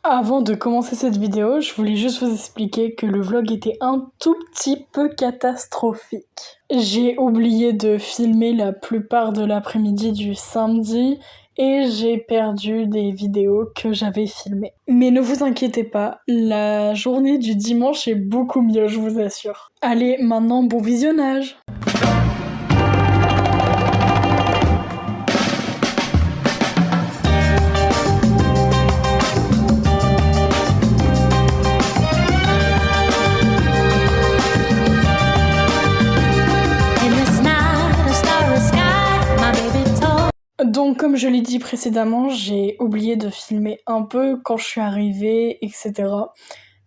Avant de commencer cette vidéo, je voulais juste vous expliquer que le vlog était un tout petit peu catastrophique. J'ai oublié de filmer la plupart de l'après-midi du samedi et j'ai perdu des vidéos que j'avais filmées. Mais ne vous inquiétez pas, la journée du dimanche est beaucoup mieux, je vous assure. Allez, maintenant bon visionnage! Donc comme je l'ai dit précédemment, j'ai oublié de filmer un peu quand je suis arrivée, etc.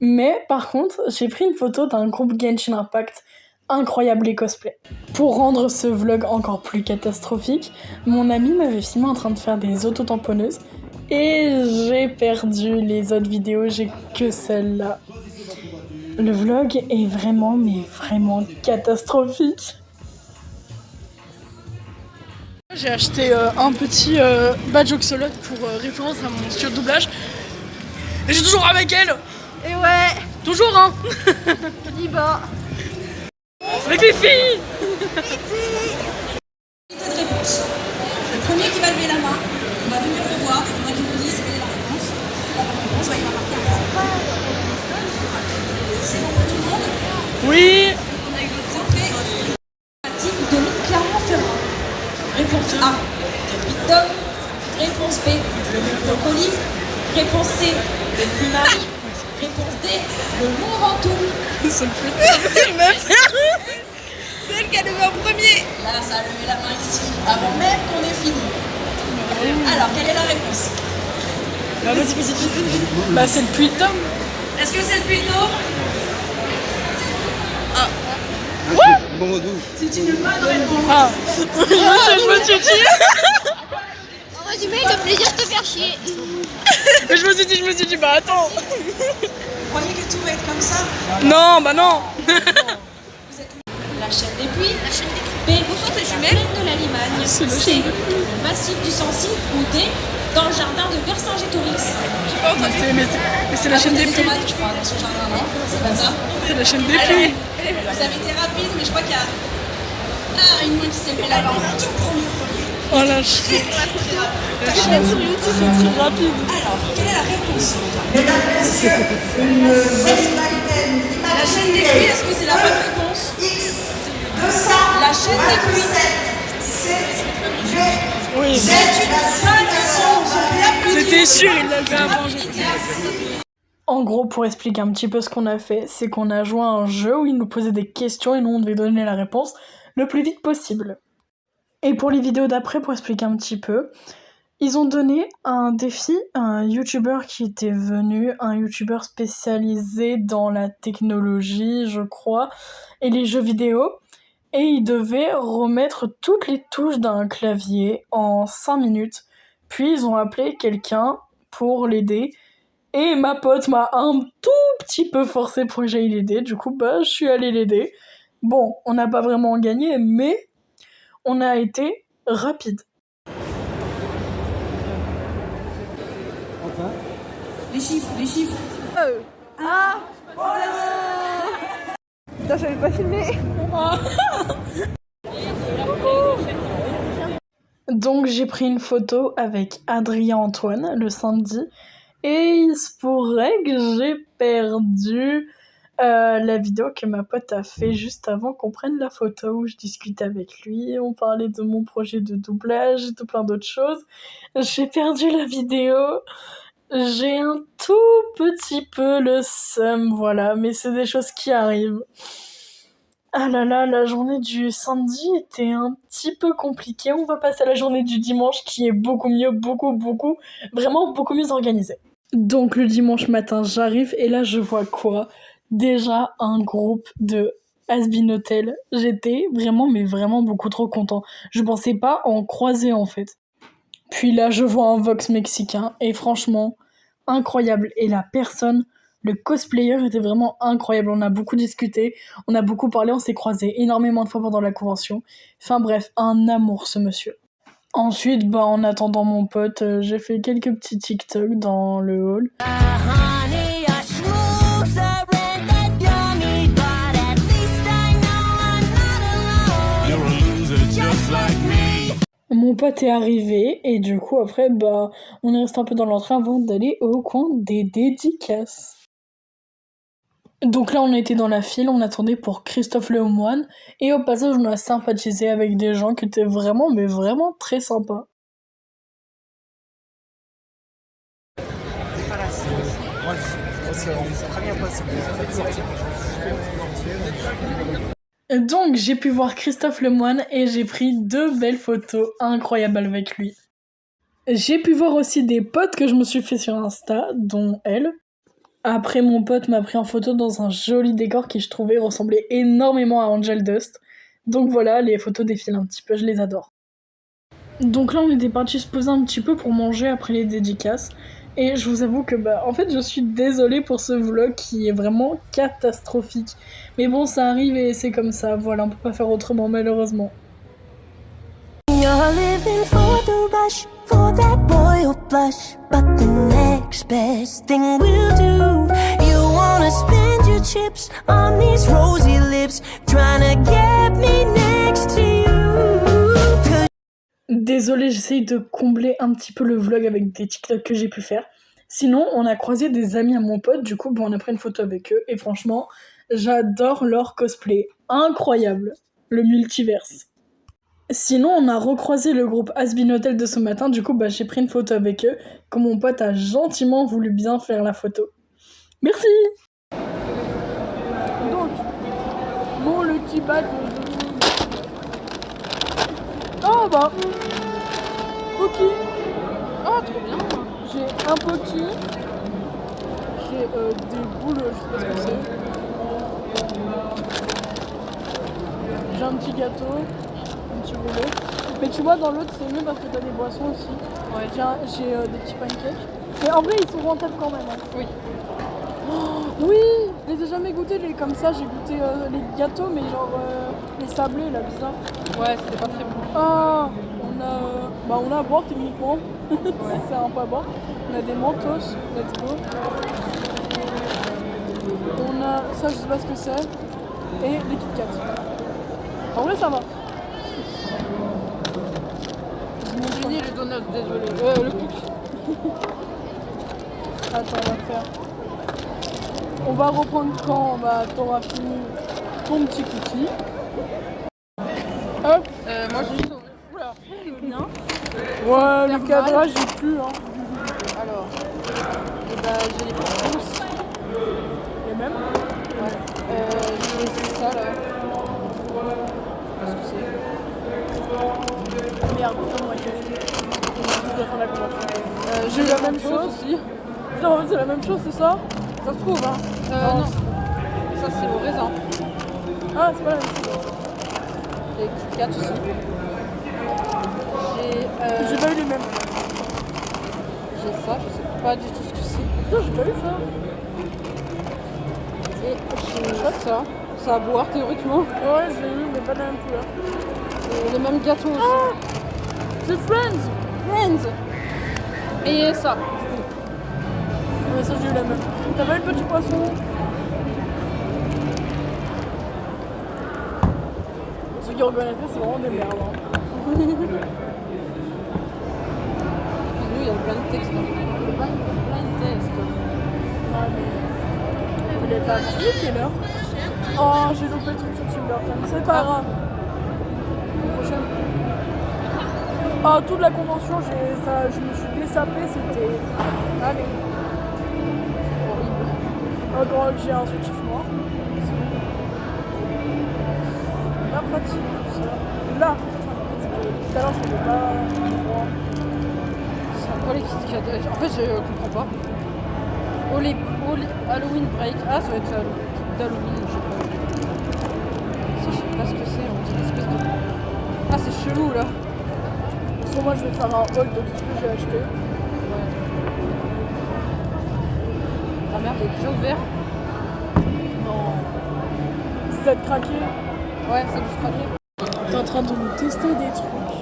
Mais par contre, j'ai pris une photo d'un groupe Genshin Impact, incroyable les cosplays. Pour rendre ce vlog encore plus catastrophique, mon ami m'avait filmé en train de faire des autotamponneuses et j'ai perdu les autres vidéos, j'ai que celle-là. Le vlog est vraiment, mais vraiment catastrophique. J'ai acheté un petit badge Oxolot pour référence à mon studio de doublage. Et j'ai toujours avec elle. Et ouais. Toujours hein. On y va. Avec les filles. De réponse. Le premier qui va lever la main, on va venir le voir, il faudra qu'il nous dise quelle est la réponse. La réponse, il va marquer un point. C'est bon pour tout le monde? Oui. On a eu d'autres entrées. Pratique de Clermont-Ferrand. Réponse A, le Puy-de-Dôme. Réponse B, le Brocoli. Réponse C, le Puy-Marie. Réponse D, le Mont-Ventoux. C'est le plus. C'est elle qui a levé en premier. Là, ça a levé la main ici, avant même qu'on ait fini. Alors, quelle est la réponse? Bah vas-y, vas-y. Bah c'est le Puy-de-Dôme. Est-ce que c'est le Puy-de-Dôme? C'est une bonne réponse. Ah. Je me suis dit. En résumé, le plaisir de te faire chier. Mais je me suis dit, bah attends. Vous croyez que tout va être comme ça? Non, bah non. La chaîne des Puys, La chaîne des B, la plaine de la Limagne, C, le massif du Sancy ou D, dans le jardin de Vercingétorix. Mais c'est la chaîne des Puys. Je crois, dans son jardin, non? C'est pas ça? C'est la chaîne des Alors, Puys. vous avez été rapide, mais je crois qu'il y a une main qui s'est levée là-bas. Tout premier. Oh la chaîne. La chaîne sur YouTube c'est très rapide. Alors, quelle est la réponse? La chaîne des Puys, est-ce que c'est la bonne réponse? La chaîne des Puys. Oui. C'est une bonne réponse. C'était sûr, il l'a fait avant. En gros, pour expliquer un petit peu ce qu'on a fait, c'est qu'on a joué à un jeu où ils nous posaient des questions et nous on devait donner la réponse le plus vite possible. Et pour les vidéos d'après, pour expliquer un petit peu, ils ont donné un défi à un youtubeur qui était venu, un youtubeur spécialisé dans la technologie, je crois, et les jeux vidéo. Et il devait remettre toutes les touches d'un clavier en 5 minutes. Puis ils ont appelé quelqu'un pour l'aider. Et ma pote m'a un tout petit peu forcé pour que j'aille l'aider. Du coup, bah, je suis allée l'aider. Bon, on n'a pas vraiment gagné, mais on a été rapide. Les chiffres. Putain, j'avais pas filmé. Donc j'ai pris une photo avec Adrien Antoine le samedi. Et il se pourrait que j'ai perdu la vidéo que ma pote a fait juste avant qu'on prenne la photo où je discutais avec lui, on parlait de mon projet de doublage et de plein d'autres choses. J'ai perdu la vidéo, j'ai un tout petit peu le seum, voilà, mais c'est des choses qui arrivent. Ah là là, la journée du samedi était un petit peu compliquée, on va passer à la journée du dimanche qui est beaucoup mieux, vraiment beaucoup mieux organisée. Donc le dimanche matin, j'arrive et là je vois quoi? Déjà un groupe de Has-Been Hotel. J'étais vraiment beaucoup trop content. Je pensais pas en croiser en fait. Puis là je vois un Vox mexicain et franchement incroyable. Et la personne, le cosplayer était vraiment incroyable. On a beaucoup discuté, on a beaucoup parlé, on s'est croisés énormément de fois pendant la convention. Enfin bref, un amour ce monsieur. Ensuite, en attendant mon pote, j'ai fait quelques petits TikTok dans le hall. Mon pote est arrivé et du coup après on est resté un peu dans l'entrée avant d'aller au coin des dédicaces. Donc là on était dans la file, on attendait pour Christophe Lemoine et au passage on a sympathisé avec des gens qui étaient vraiment mais vraiment très sympas. Donc j'ai pu voir Christophe Lemoine et j'ai pris 2 belles photos incroyables avec lui. J'ai pu voir aussi des potes que je me suis fait sur Insta, dont elle. Après mon pote m'a pris en photo dans un joli décor qui je trouvais ressemblait énormément à Angel Dust. Donc voilà, les photos défilent un petit peu, je les adore. Donc là on était parti se poser un petit peu pour manger après les dédicaces. Et je vous avoue que en fait je suis désolée pour ce vlog qui est vraiment catastrophique. Mais bon ça arrive et c'est comme ça, voilà, on peut pas faire autrement malheureusement. You're living for the rush, for that royal blush, but the next best thing we'll do. You wanna spend your chips on these rosy lips, trying to get me next to you. Désolée, j'essaye de combler un petit peu le vlog avec des TikTok que j'ai pu faire. Sinon, on a croisé des amis à mon pote, du coup, on a pris une photo avec eux, et franchement, j'adore leur cosplay. Incroyable. Le multiverse. Sinon, on a recroisé le groupe Asbin Hotel de ce matin, du coup, j'ai pris une photo avec eux, quand mon pote a gentiment voulu bien faire la photo. Merci. Donc, mon Lucky Bag. Oh Poki. Oh, trop bien. J'ai un Poki. J'ai des boules, je sais pas ce que c'est. J'ai un petit gâteau, un petit rouleau. Mais tu vois, dans l'autre, c'est mieux parce que t'as des boissons aussi. Ouais. J'ai des petits pancakes. Mais en vrai, ils sont rentables quand même. Hein. Oui. Oh, oui, je les ai jamais goûtés comme ça. J'ai goûté les gâteaux, mais genre les sablés, là, bizarre. Ouais, c'était pas très bon. Ah, on a à boire techniquement. Ouais. C'est un peu à boire. On a des Mentos, let's go. On a ça, je sais pas ce que c'est. Et les Kit Kat. En vrai, ça va. J'ai dit le donut, désolé. Le cookie. Attends, on va faire. On va reprendre quand t'auras fini ton petit cookie. Hop. Moi, j'ai juste ouvert. Oula, c'est bien. Ouais, le cadrage, j'ai plus. Hein. Alors, j'ai les pouces. Les mêmes. Ouais. J'ai ça là. Qu'est-ce que c'est? Merde, putain, moi, je dois faire la conversion. J'ai eu la même chose aussi. Putain, en fait, c'est la même chose, c'est ça? Ça se trouve, hein. Non. Ça, c'est au raisin. Ah, c'est pas la même chose. Les Kit Kat aussi. J'ai pas eu les mêmes. J'ai ça, je sais pas du tout ce que c'est. Putain, j'ai pas eu ça. Et j'ai ça. Ça à boire théoriquement. Ouais, j'ai eu, mais pas de la même couleur. Et les mêmes gâteaux aussi. Ah, c'est Friends. Friends. Et ça. Ouais, ça, j'ai eu la même. T'as pas eu le petit poisson? Ceux qui reconnaissent, c'est vraiment des merdes. Hein. Nous, il y a plein de textes. Plein de textes. Ouais, mais il est pas bon. Il est quelle heure? Oh, j'ai loupé le truc sur Tim Burton. C'est pas grave. La prochaine. Oh, toute la convention, je me suis désapé, c'était. Allez. Quand j'ai un soutif noir. Là, pratique, tout ça. Là, tout à l'heure, je ne pas droit. C'est quoi les Kit Kat? En fait, je comprends pas. Halloween Break. Ah, ça va être d'Halloween, je sais pas. Ça, je sais pas ce que c'est. On dirait une espèce de. Ah, c'est chelou là. Sur moi, je vais faire un haul de tout ce que j'ai acheté. Ouais. Ah merde, il est déjà ouvert. Non. Ça te craqué? Ouais, ça me craquer. T'es en train de nous tester des trucs.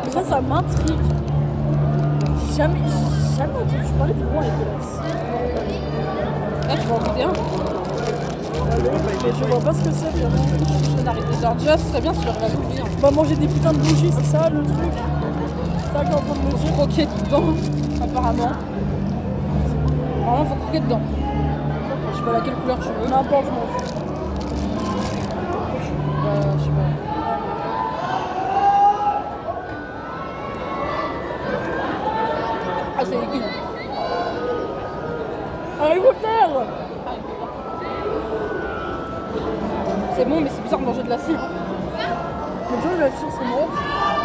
Mais ça m'intrigue. Jamais entendu parler de moi avec glace. Eh, tu vas en goûter un? Mais je vois pas ce que c'est vraiment. Je n'arrive pas. Alors, déjà, ce serait bien si j'arrive à l'ouvrir. On va manger des putains de bougies, c'est ça le truc? ça qu'on est en train de me dire. Croquer dedans, apparemment. Apparemment, faut croquer dedans. Je sais pas laquelle couleur tu veux. N'importe, je m'en fous. Je sais pas. Ah, c'est liquide. Harry Potter. C'est bon, mais c'est bizarre de manger de la cire. Mais tu vois, la cire, c'est bon.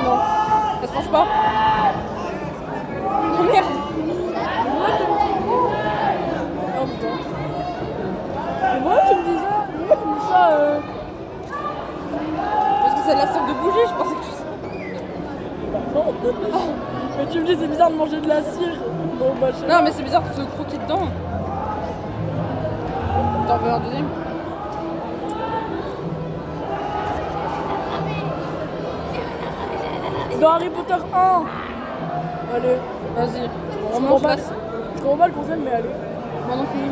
Non, ça se mange pas. Oh merde. Oh putain. Mais pourquoi tu me dis ça? Pourquoi tu me dis ça Parce que c'est de la cire de bougie, je pensais que tu... Non. Mais tu me dis c'est bizarre de manger de la cire. Bon bah je sais Non, pas. mais c'est bizarre de se croquer dedans. T'en veux un deuxième? Dans Harry Potter 1. Allez. Vas-y, on Je remange comprends la pas- cire. Je comprends pas le concept mais allez. Moi non plus.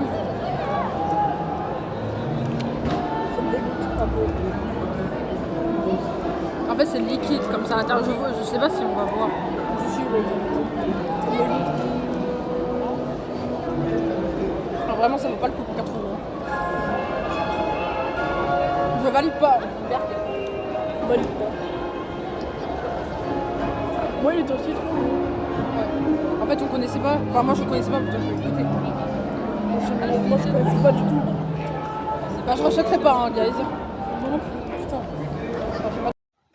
Ça me dégoûte un peu. En fait, c'est liquide comme ça à l'intérieur. Je sais pas si on va voir. Je suis sûr. Ça me dégoûte. Alors, vraiment, ça vaut pas le coup pour 4 €. Je valide pas. Merde. Valide pas. Moi il est au citron. Ouais. En fait, on connaissait pas. Enfin, moi, je connaissais pas. Putain, je vais écouter. Moi je connaissais pas du tout. Bah, je rachèterai pas, hein, guys. Moi non plus. Putain.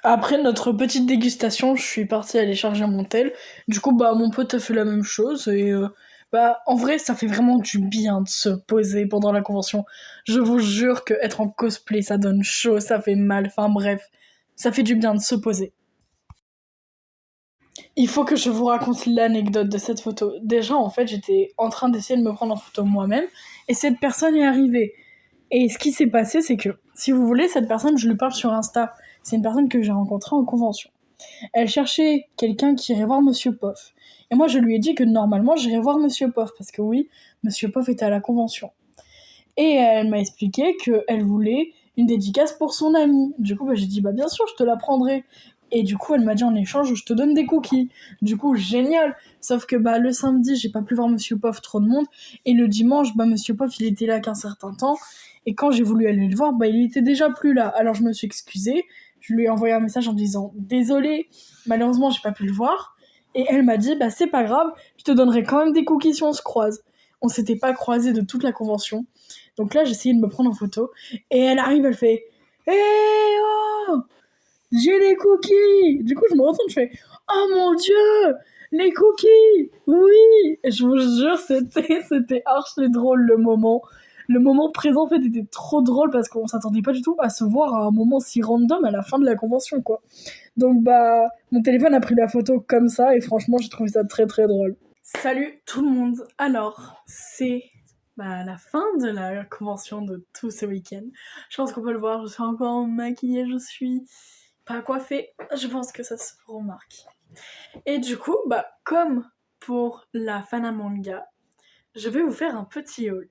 Après notre petite dégustation, je suis partie aller charger mon tel. Du coup, bah, mon pote a fait la même chose. Et bah, en vrai, ça fait vraiment du bien de se poser pendant la convention. Je vous jure que être en cosplay, ça donne chaud, ça fait mal. Enfin bref, ça fait du bien de se poser. Il faut que je vous raconte l'anecdote de cette photo. Déjà, en fait, j'étais en train d'essayer de me prendre en photo moi-même. Et cette personne est arrivée. Et ce qui s'est passé, c'est que, si vous voulez, cette personne, je lui parle sur Insta. C'est une personne que j'ai rencontrée en convention. Elle cherchait quelqu'un qui irait voir Monsieur Poff. Et moi, je lui ai dit que normalement, j'irais voir Monsieur Poff. Parce que oui, Monsieur Poff était à la convention. Et elle m'a expliqué qu'elle voulait une dédicace pour son amie. Du coup, bah, j'ai dit, bah bien sûr, je te la prendrai. Et du coup, elle m'a dit en échange, je te donne des cookies. Du coup, génial. Sauf que bah, le samedi, j'ai pas pu voir Monsieur Poff, trop de monde. Et le dimanche, bah, Monsieur Poff, il était là qu'un certain temps. Et quand j'ai voulu aller le voir, bah, il était déjà plus là. Alors, je me suis excusée. Je lui ai envoyé un message en disant, désolée, malheureusement, j'ai pas pu le voir. Et elle m'a dit, bah, c'est pas grave, je te donnerai quand même des cookies si on se croise. On s'était pas croisés de toute la convention. Donc là, j'essayais de me prendre en photo. Et elle arrive, elle fait, hé oh, j'ai des cookies. Du coup, je me retourne, je fais, oh mon dieu, les cookies, oui. Et je vous jure, c'était archi drôle le moment. Le moment présent, en fait, était trop drôle parce qu'on s'attendait pas du tout à se voir à un moment si random à la fin de la convention, quoi. Donc, bah, mon téléphone a pris la photo comme ça et franchement, j'ai trouvé ça très très drôle. Salut tout le monde. Alors, c'est la fin de la convention de tout ce week-end. Je pense qu'on peut le voir, je suis encore maquillée, je suis pas coiffée. Je pense que ça se remarque. Et du coup, bah, comme pour la Fanamanga, je vais vous faire un petit haul.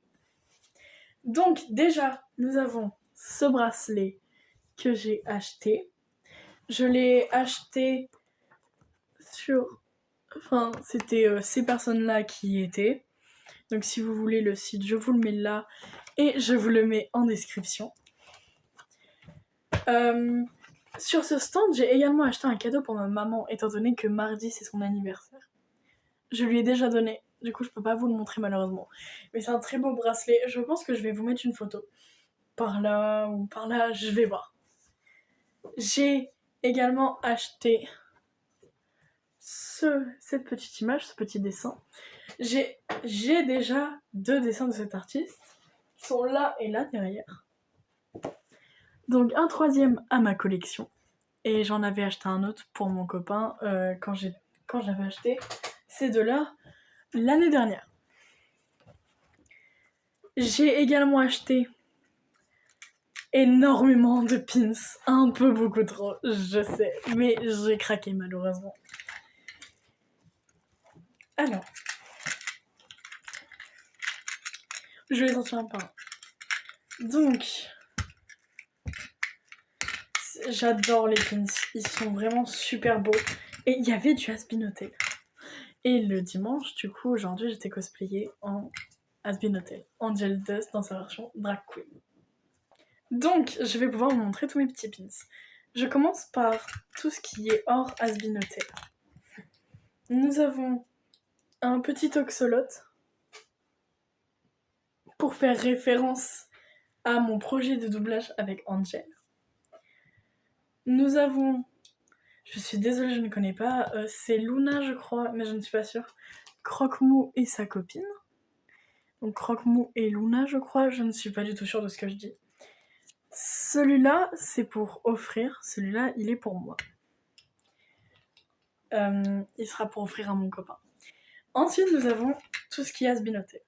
Donc déjà, nous avons ce bracelet que j'ai acheté. Je l'ai acheté sur... Enfin, c'était ces personnes-là qui y étaient. Donc si vous voulez le site, je vous le mets là. Et je vous le mets en description. Sur ce stand, j'ai également acheté un cadeau pour ma maman, étant donné que mardi, c'est son anniversaire. Je lui ai déjà donné. Du coup, je peux pas vous le montrer malheureusement. Mais c'est un très beau bracelet. Je pense que je vais vous mettre une photo. Par là ou par là, je vais voir. J'ai également acheté cette petite image, ce petit dessin. J'ai déjà 2 dessins de cet artiste. Ils sont là et là derrière. Donc un 3e à ma collection. Et j'en avais acheté un autre pour mon copain quand j'avais acheté ces 2-là l'année dernière. J'ai également acheté énormément de pins, un peu beaucoup trop, je sais, mais j'ai craqué malheureusement. Alors, je vais les sortir un par un. Donc, j'adore les pins, ils sont vraiment super beaux. Et il y avait du Has-Been Hotel. Et le dimanche, du coup, aujourd'hui, j'étais cosplayée en Has-Been Hotel. Angel Dust dans sa version drag queen. Donc, je vais pouvoir vous montrer tous mes petits pins. Je commence par tout ce qui est hors Has-Been Hotel. Nous avons un petit oxolote pour faire référence à mon projet de doublage avec Angel. Nous avons, je suis désolée, je ne connais pas, c'est Luna je crois, mais je ne suis pas sûre, Croque-Mou et sa copine. Donc Croque-Mou et Luna je crois, je ne suis pas du tout sûre de ce que je dis. Celui-là, c'est pour offrir, celui-là, il est pour moi. Il sera pour offrir à mon copain. Ensuite, nous avons tout ce qui est Has-Been Hotel.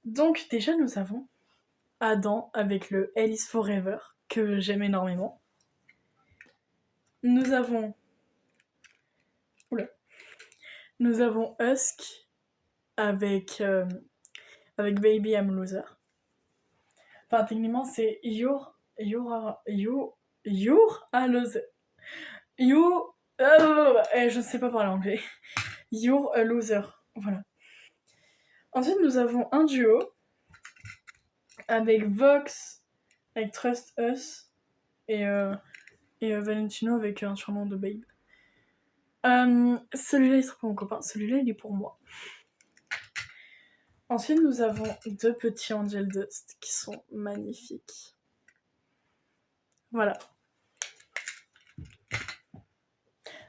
Donc déjà, nous avons Adam avec le Hell is Forever, que j'aime énormément. Nous avons... Oula. Nous avons Husk avec Baby I'm Loser. Enfin, techniquement, c'est You're a loser. Je ne sais pas parler anglais. You're a loser. Voilà. Ensuite, nous avons un duo avec Vox, avec Trust Us et Valentino avec un surnom de Babe. Celui-là, il sera pour mon copain. Celui-là, il est pour moi. Ensuite, nous avons deux petits Angel Dust qui sont magnifiques. Voilà.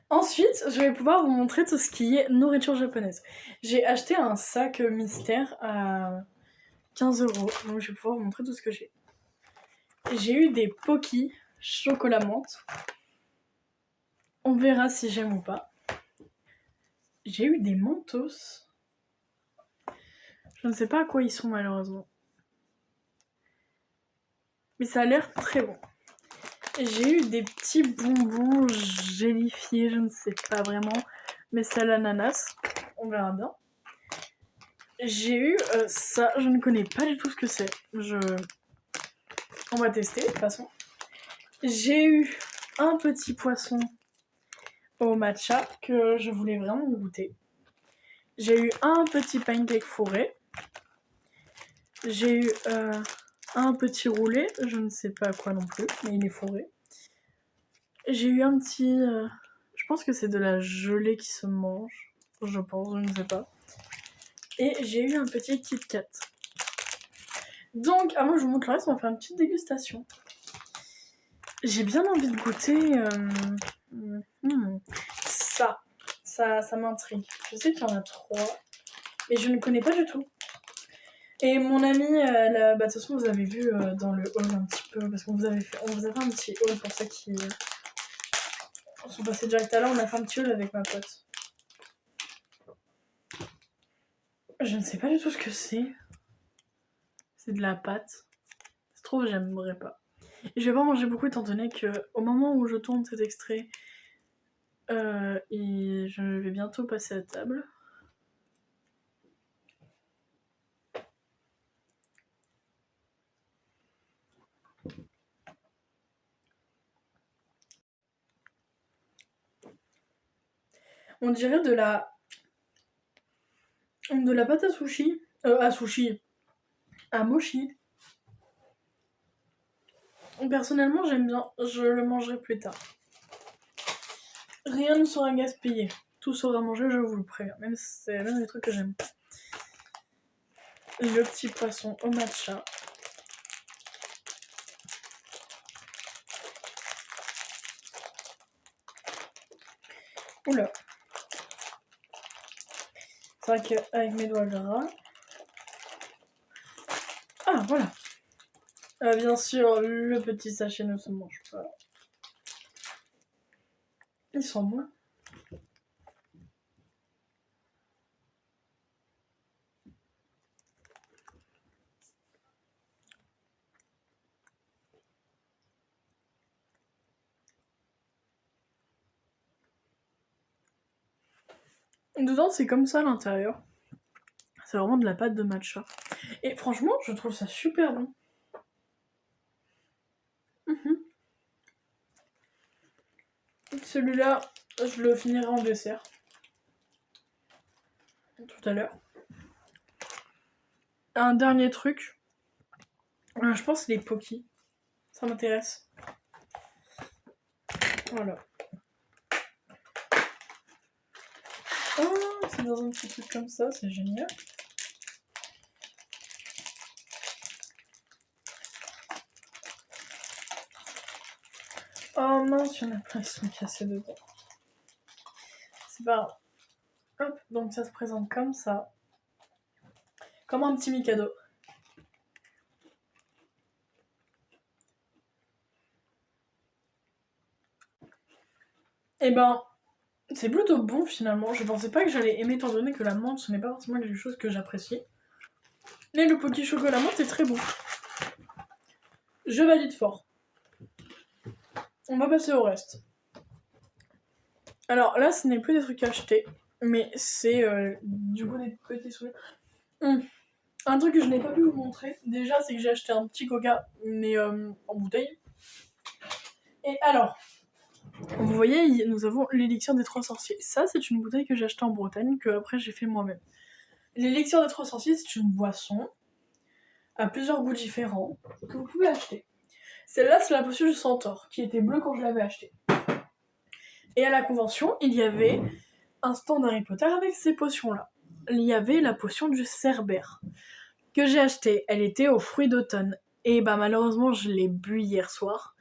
Ensuite, je vais pouvoir vous montrer tout ce qui est nourriture japonaise. J'ai acheté un sac mystère à 15 €, donc je vais pouvoir vous montrer tout ce que j'ai. J'ai eu des Pocky chocolat menthe. On verra si j'aime ou pas. J'ai eu des Mentos. Je ne sais pas à quoi ils sont malheureusement. Mais ça a l'air très bon. J'ai eu des petits bonbons gélifiés, je ne sais pas vraiment, mais c'est à l'ananas, on verra bien. J'ai eu ça, je ne connais pas du tout ce que c'est. On va tester de toute façon. J'ai eu un petit poisson au matcha que je voulais vraiment goûter. J'ai eu un petit pancake fourré. J'ai eu un petit roulé, je ne sais pas quoi non plus, mais il est fourré. J'ai eu un petit... je pense que c'est de la gelée qui se mange. Je pense, je ne sais pas. Et j'ai eu un petit Kit Kat. Donc, avant que je vous montre le reste, on va faire une petite dégustation. J'ai bien envie de goûter... Ça m'intrigue. Je sais qu'il y en a 3, mais je ne connais pas du tout. Et mon ami, de toute façon, vous avez vu dans le haul un petit peu, parce qu'on vous avait fait un petit haul pour ça qui... On sont passés direct à là, on a fait un petit haul avec ma pote. Je ne sais pas du tout ce que c'est. C'est de la pâte. Ça se trouve, j'aimerais pas. Et je vais pas manger beaucoup étant donné que au moment où je tourne cet extrait, et je vais bientôt passer à table. On dirait de la pâte à sushi. À mochi. Personnellement, j'aime bien. Je le mangerai plus tard. Rien ne sera gaspillé. Tout sera mangé, je vous le préviens. Même si c'est même des trucs que j'aime pas. Le petit poisson au matcha. Oula. C'est vrai qu'avec mes doigts gras... Ah, voilà. Bien sûr, le petit sachet ne se mange pas. Ils sont bons. Dedans, c'est comme ça à l'intérieur. C'est vraiment de la pâte de matcha. Et franchement, je trouve ça super bon. Celui-là, Je le finirai en dessert. Tout à l'heure. Un dernier truc. Je pense les Pocky. Ça m'intéresse. Voilà. Oh, c'est dans un petit truc comme ça, c'est génial. Oh mince, il y en a plein qui sont cassés dedans. C'est pas grave. Hop, donc ça se présente comme ça. Comme un petit Mikado. Et ben, c'est plutôt bon finalement. Je pensais pas que j'allais aimer étant donné que la menthe, ce n'est pas forcément quelque chose que j'apprécie. Mais le Pocky chocolat menthe est très bon. Je valide fort. On va passer au reste. Alors là, ce n'est plus des trucs achetés, mais c'est du coup des petits souvenirs. Un truc que je n'ai pas pu vous montrer, déjà, c'est que j'ai acheté un petit coca, mais en bouteille. Et alors, vous voyez, nous avons l'élixir des 3 sorciers. Ça, c'est une bouteille que j'ai achetée en Bretagne, que après j'ai fait moi-même. L'élixir des 3 sorciers, c'est une boisson à plusieurs goûts différents que vous pouvez acheter. Celle-là, c'est la potion du centaure, qui était bleue quand je l'avais achetée. Et à la convention, il y avait un stand Harry Potter avec ces potions-là. Il y avait la potion du cerbère, que j'ai achetée. Elle était aux fruits d'automne. Et bah malheureusement, je l'ai bu hier soir,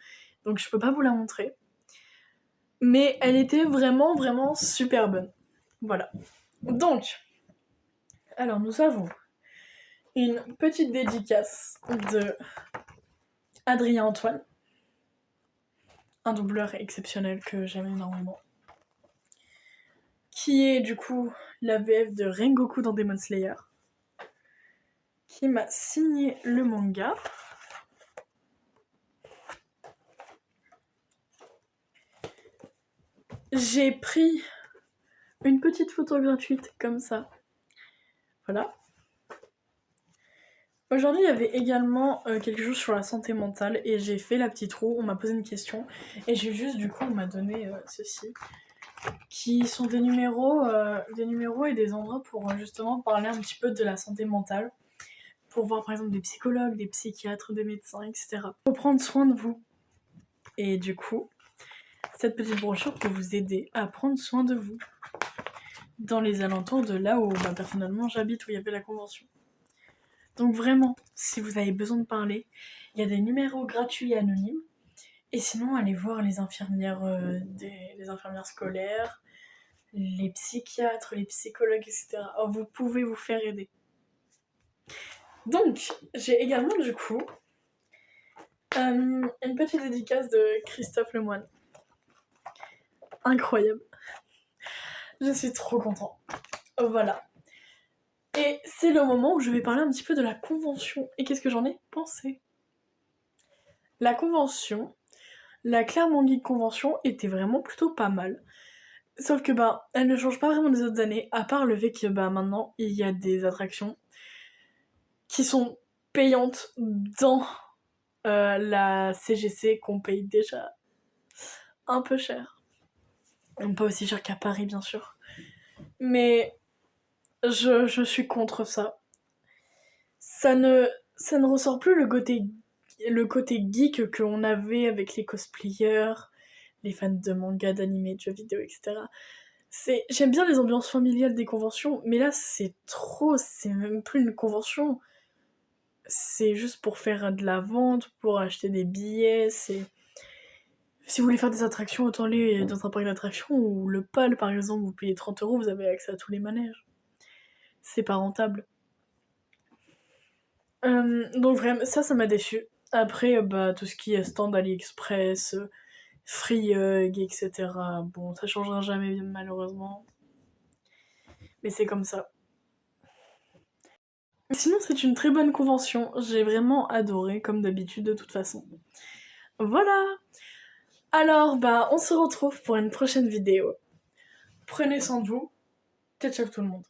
donc je peux pas vous la montrer. Mais elle était vraiment, vraiment super bonne. Voilà. Donc, alors nous avons une petite dédicace de Adrien Antoine, un doubleur exceptionnel que j'aime énormément, qui est du coup la VF de Rengoku dans Demon Slayer, qui m'a signé le manga. J'ai pris une petite photo gratuite comme ça. Voilà. Aujourd'hui, il y avait également quelque chose sur la santé mentale et j'ai fait la petite roue, on m'a posé une question et j'ai juste, du coup, on m'a donné ceci, qui sont des numéros et des endroits pour justement parler un petit peu de la santé mentale, pour voir par exemple des psychologues, des psychiatres, des médecins, etc. Faut prendre soin de vous. Et du coup, cette petite brochure peut vous aider à prendre soin de vous dans les alentours de là où personnellement j'habite, où il y avait la convention. Donc vraiment, si vous avez besoin de parler, il y a des numéros gratuits et anonymes. Et sinon, allez voir les infirmières, les infirmières scolaires, les psychiatres, les psychologues, etc. Vous pouvez vous faire aider. Donc, j'ai également du coup une petite dédicace de Christophe Lemoine. Incroyable. Je suis trop content. Voilà. Et c'est le moment où je vais parler un petit peu de la convention. Et qu'est-ce que j'en ai pensé ? La convention, la Claremont Geek Convention était vraiment plutôt pas mal. Sauf que elle ne change pas vraiment des autres années, à part le fait que maintenant il y a des attractions qui sont payantes dans la CGC qu'on paye déjà un peu cher. Pas aussi cher qu'à Paris bien sûr. Mais je suis contre ça. Ça ne ressort plus le côté geek qu'on avait avec les cosplayers, les fans de manga, d'anime, de jeux vidéo, etc. J'aime bien les ambiances familiales des conventions, mais là c'est trop, c'est même plus une convention. C'est juste pour faire de la vente, pour acheter des billets, Si vous voulez faire des attractions, autant aller dans un parc d'attractions où le PAL par exemple, vous payez 30 €, vous avez accès à tous les manèges. C'est pas rentable. Donc vraiment, ça m'a déçu. Après, tout ce qui est stand AliExpress, Free Hug, etc. Bon, ça changera jamais malheureusement. Mais c'est comme ça. Sinon, c'est une très bonne convention. J'ai vraiment adoré, comme d'habitude, de toute façon. Voilà. Alors, on se retrouve pour une prochaine vidéo. Prenez soin de vous. Ciao, ciao tout le monde.